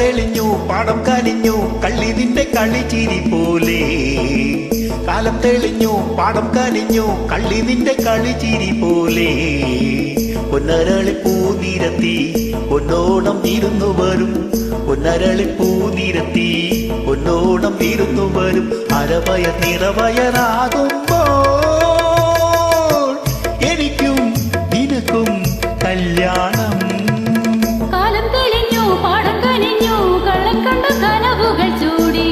തെളിഞ്ഞു പാടം കനിഞ്ഞു കള്ളി നിന്റെ കളിച്ചിരി പോലെ. കാലം തെളിഞ്ഞു പാടം കനിഞ്ഞു കള്ളി നിന്റെ കളിച്ചിരി പോലെ. പൊന്നരളിപ്പൂ നിരത്തി പൊന്നോണം ഇരുന്നു വരും. പൊന്നരളിപ്പൂ നിരത്തി പൊന്നോണം ഇരുന്നു വരും. അരവയർ നിറവയറാകുമ്പോൾ എനിക്കും നിനക്കും കല്യാണം. കാലം തെളിഞ്ഞു പാടം കനിഞ്ഞു കള്ളം കണ്ട കനവുകൾ ചൂടി.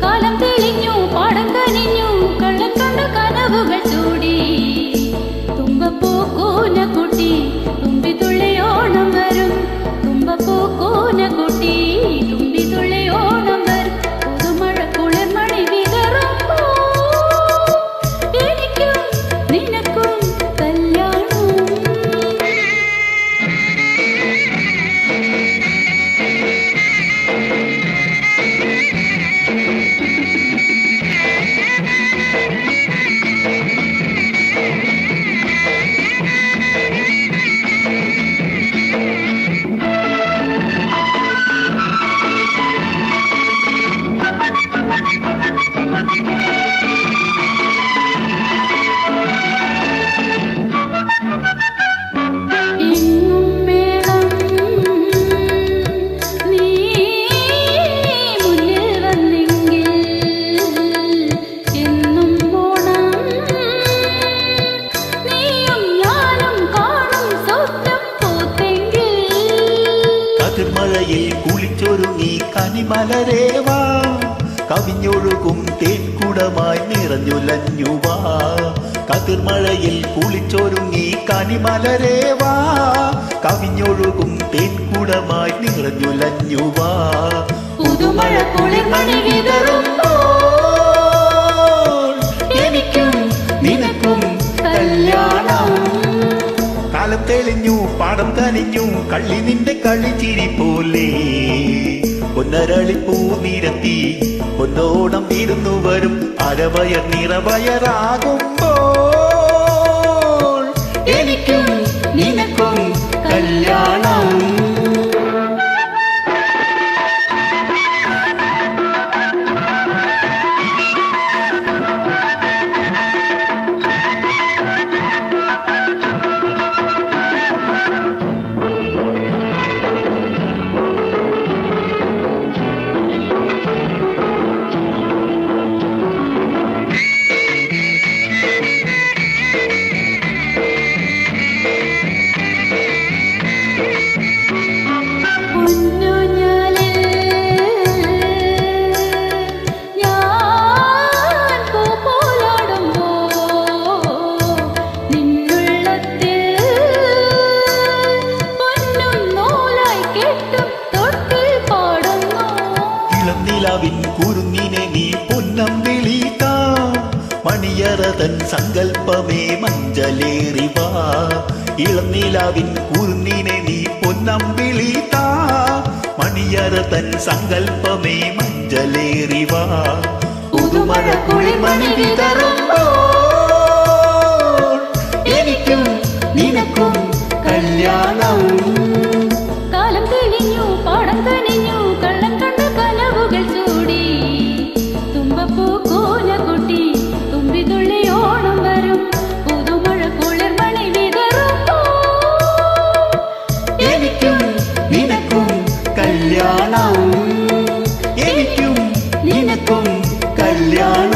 കാലം തെളിഞ്ഞു പാടം കനിഞ്ഞു കള്ളം കണ്ട കനവുകൾ ചൂടി. തുമ്പപ്പൂക്കൂന കുട്ടി തുമ്പി തുള്ളിയോണം വരും. തുമ്പപ്പൂക്കൂന കുട്ടി തുമ്പി തുള്ളിയോണം വരും. പുതുമഴ കുളിർമണി വിതറുമ്പോ എനിക്കും നിനക്കും കല്യാണം. മഴയിൽ കുളിച്ചൊരുങ്ങി കനിമലരേവാ. കവിഞ്ഞൊഴുകും തേൻകുടമായി നിറഞ്ഞുലഞ്ഞുവാ. കതിർമഴയിൽ കുളിച്ചൊരുങ്ങി കനിമലരേവാ. കവിഞ്ഞൊഴുകും തേൻകുടമായി നിറഞ്ഞുലഞ്ഞുവാ. പുതുമഴ കുളിർമണി വിതറുമ്പോൾ എനിക്കും നിനക്കും കല്യാണം. കാലം തെളിഞ്ഞു പാടം കനിഞ്ഞു കള്ളി നിന്റെ കളിച്ചിരി പോലെ. പൊന്നരളിപ്പൂ നിരത്തി പൊന്നോണം ഇരുന്നു വരും. അരവയർ നിറവയറാകുമ്പോൾ എനിക്കും നിനക്കും കല്യാണം. കുരുന്നിനെ നീ പൊന്നം വിളിക്കാ. മണിയറതൻ സങ്കൽപ്പമേ മഞ്ചലേറിവാ. ഇളം നിലാവിൻ കുരുന്നിനെ നീ പൊന്നം വിളിക്കാ. മണിയറതൻ സങ്കൽപ്പമേ മഞ്ചലേറിവാ. പുതുമഴ കുളിർമണി വിതറുമ്പോൾ എനിക്കും നിനക്കും കല്യാണം. കാലം തെളിഞ്ഞു പാടം കനിഞ്ഞു കള്ളം കണ്ട കനവുകൾ ചൂടി. തുമ്പപ്പൂക്കൂന കുട്ടി തുമ്പി തുള്ളിയോണം വരും. പുതുമഴ കുളിർമണി വിതറുമ്പോ എനിക്കും നിനക്കും കല്യാണം. എനിക്കും നിനക്കും കല്യാണം.